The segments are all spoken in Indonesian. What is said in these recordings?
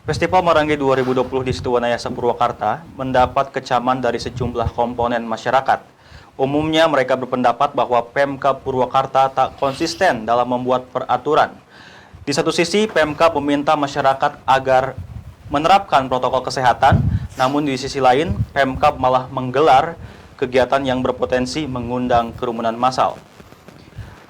Festival Marangi 2020 di Situwanayasa Purwakarta mendapat kecaman dari sejumlah komponen masyarakat. Umumnya mereka berpendapat bahwa Pemkab Purwakarta tak konsisten dalam membuat peraturan. Di satu sisi, Pemkab meminta masyarakat agar menerapkan protokol kesehatan, namun di sisi lain, Pemkab malah menggelar kegiatan yang berpotensi mengundang kerumunan massal.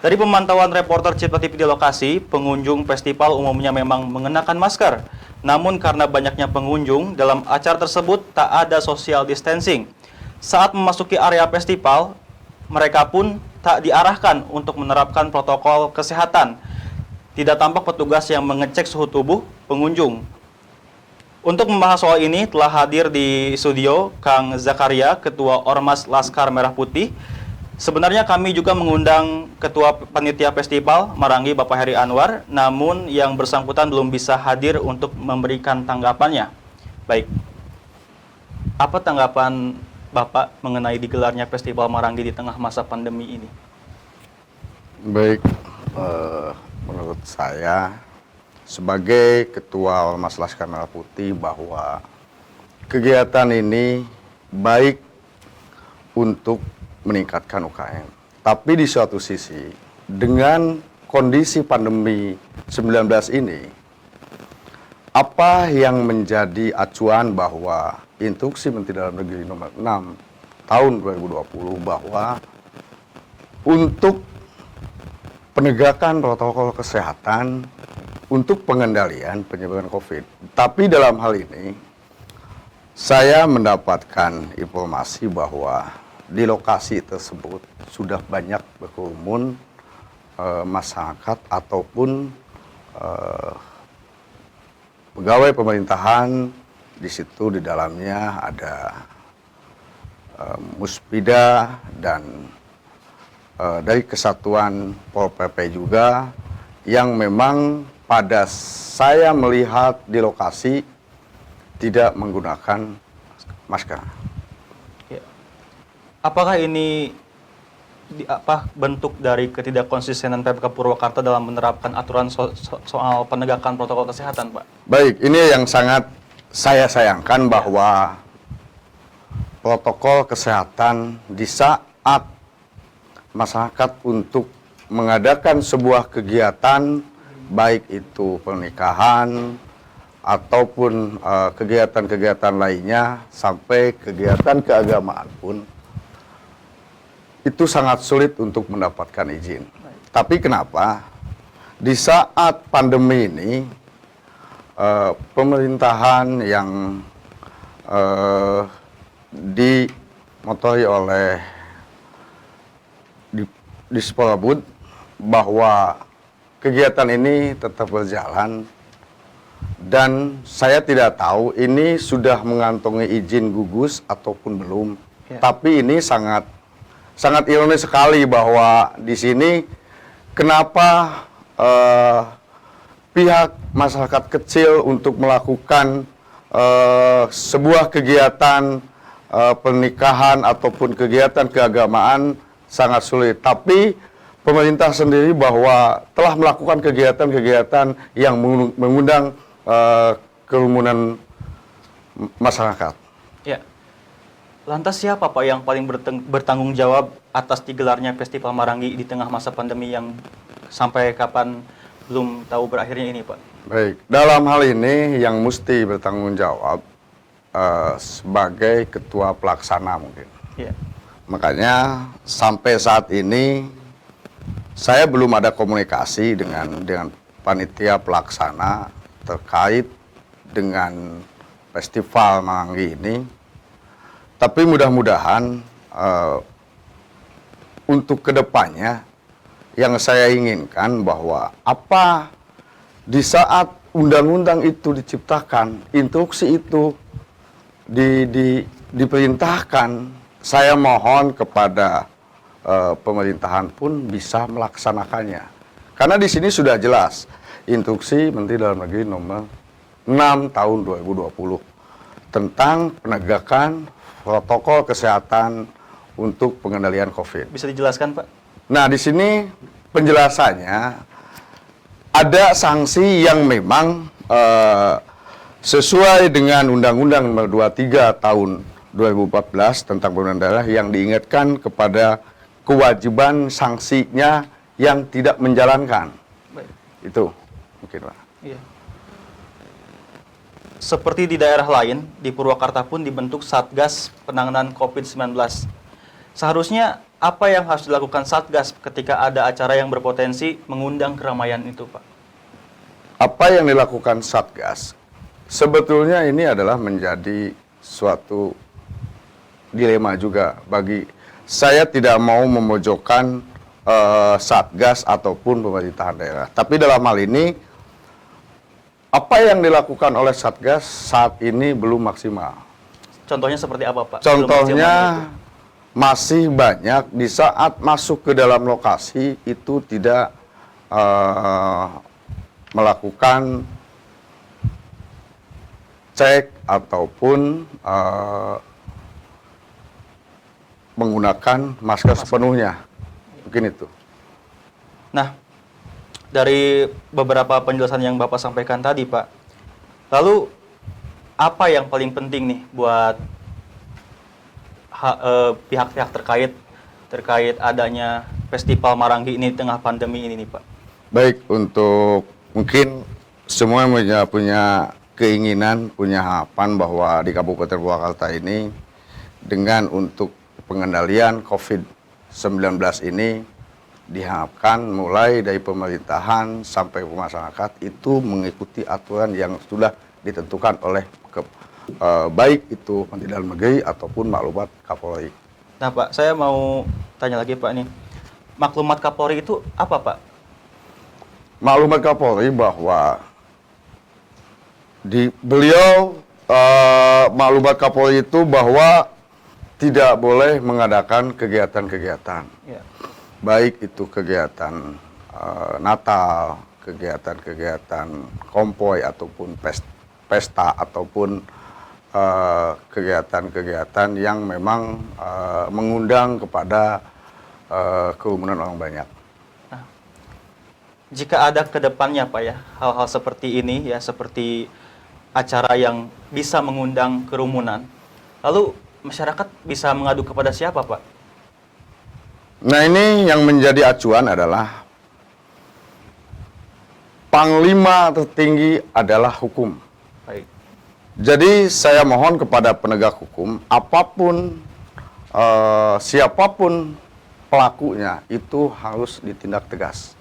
Dari pemantauan reporter Cipta TV di lokasi, pengunjung festival umumnya memang mengenakan masker. Namun karena banyaknya pengunjung, dalam acara tersebut tak ada social distancing. Saat memasuki area festival, mereka pun tak diarahkan untuk menerapkan protokol kesehatan. Tidak tampak petugas yang mengecek suhu tubuh pengunjung. Untuk membahas soal ini telah hadir di studio Kang Zakaria, Ketua Ormas Laskar Merah Putih. Sebenarnya kami juga mengundang Ketua Panitia Festival Marangi Bapak Heri Anwar, namun yang bersangkutan belum bisa hadir untuk memberikan tanggapannya. Baik, apa tanggapan Bapak mengenai digelarnya Festival Marangi di tengah masa pandemi ini? Baik, menurut saya sebagai Ketua Ormas Laskar Merah Putih bahwa kegiatan ini baik untuk meningkatkan UKM. Tapi di suatu sisi, dengan kondisi pandemi 19 ini, apa yang menjadi acuan bahwa Instruksi Menteri Dalam Negeri nomor 6 tahun 2020 bahwa untuk penegakan protokol kesehatan untuk pengendalian penyebaran COVID. Tapi dalam hal ini, saya mendapatkan informasi bahwa di lokasi tersebut sudah banyak berkerumun masyarakat ataupun pegawai pemerintahan. Di situ di dalamnya ada Muspida dan dari Kesatuan Pol PP juga yang memang pada saya melihat di lokasi tidak menggunakan masker. Apakah ini bentuk dari ketidakkonsistenan Pemkab Purwakarta dalam menerapkan aturan soal penegakan protokol kesehatan, Pak? Baik, ini yang sangat saya sayangkan bahwa protokol kesehatan di saat masyarakat untuk mengadakan sebuah kegiatan, baik itu pernikahan ataupun kegiatan-kegiatan lainnya sampai kegiatan keagamaan pun, itu sangat sulit untuk mendapatkan izin. Tapi kenapa di saat pandemi ini pemerintahan yang dimotori oleh Dispolabud bahwa kegiatan ini tetap berjalan, dan saya tidak tahu ini sudah mengantongi izin gugus ataupun belum. Ya. Tapi ini sangat ironis sekali bahwa di sini kenapa pihak masyarakat kecil untuk melakukan sebuah kegiatan pernikahan ataupun kegiatan keagamaan sangat sulit. Tapi pemerintah sendiri bahwa telah melakukan kegiatan-kegiatan yang mengundang kerumunan masyarakat. Ya. Lantas siapa Pak yang paling bertanggung jawab atas digelarnya Festival Marangi di tengah masa pandemi yang sampai kapan belum tahu berakhirnya ini, Pak? Baik, dalam hal ini yang mesti bertanggung jawab sebagai ketua pelaksana mungkin. Ya. Makanya sampai saat ini saya belum ada komunikasi dengan panitia pelaksana terkait dengan Festival Marangi ini. Tapi mudah-mudahan untuk kedepannya yang saya inginkan bahwa apa di saat undang-undang itu diciptakan, instruksi itu diperintahkan, saya mohon kepada pemerintahan pun bisa melaksanakannya. Karena di sini sudah jelas instruksi Menteri Dalam Negeri nomor 6 tahun 2020 tentang penegakan protokol kesehatan untuk pengendalian COVID. Bisa dijelaskan, Pak? Nah, di sini penjelasannya ada sanksi yang memang sesuai dengan Undang-Undang Nomor 23 Tahun 2014 tentang pemerintahan daerah yang diingatkan kepada kewajiban sanksinya yang tidak menjalankan. Baik. Itu mungkin, Pak. Iya. Seperti di daerah lain, di Purwakarta pun dibentuk Satgas Penanganan COVID-19. Seharusnya apa yang harus dilakukan Satgas ketika ada acara yang berpotensi mengundang keramaian itu, Pak? Apa yang dilakukan Satgas? Sebetulnya ini adalah menjadi suatu dilema juga bagi saya, tidak mau memojokkan Satgas ataupun pemerintahan daerah. Tapi dalam hal ini, apa yang dilakukan oleh Satgas saat ini belum maksimal. Contohnya seperti apa, Pak? Contohnya masih banyak di saat masuk ke dalam lokasi itu tidak melakukan cek ataupun menggunakan masker sepenuhnya. Mungkin itu. Nah, dari beberapa penjelasan yang Bapak sampaikan tadi, Pak, lalu apa yang paling penting nih buat pihak-pihak terkait adanya Festival Marangi ini di tengah pandemi ini nih, Pak? Baik, untuk mungkin semua punya keinginan, punya harapan bahwa di Kabupaten Purwakarta ini dengan untuk pengendalian COVID-19 ini diharapkan mulai dari pemerintahan sampai masyarakat itu mengikuti aturan yang sudah ditentukan oleh baik itu Menteri Dalam Negeri ataupun maklumat Kapolri. Nah, Pak, saya mau tanya lagi, Pak, nih. Maklumat Kapolri itu apa, Pak? Maklumat Kapolri bahwa beliau maklumat Kapolri itu bahwa tidak boleh mengadakan kegiatan-kegiatan. Ya. Baik itu kegiatan Natal, kegiatan-kegiatan konvoy ataupun pesta ataupun kegiatan-kegiatan yang memang mengundang kepada kerumunan orang banyak. Nah, jika ada ke depannya, Pak, ya, hal-hal seperti ini, ya, seperti acara yang bisa mengundang kerumunan, lalu masyarakat bisa mengadu kepada siapa, Pak? Nah, ini yang menjadi acuan adalah panglima tertinggi adalah hukum. Baik. Jadi saya mohon kepada penegak hukum, apapun siapapun pelakunya itu harus ditindak tegas.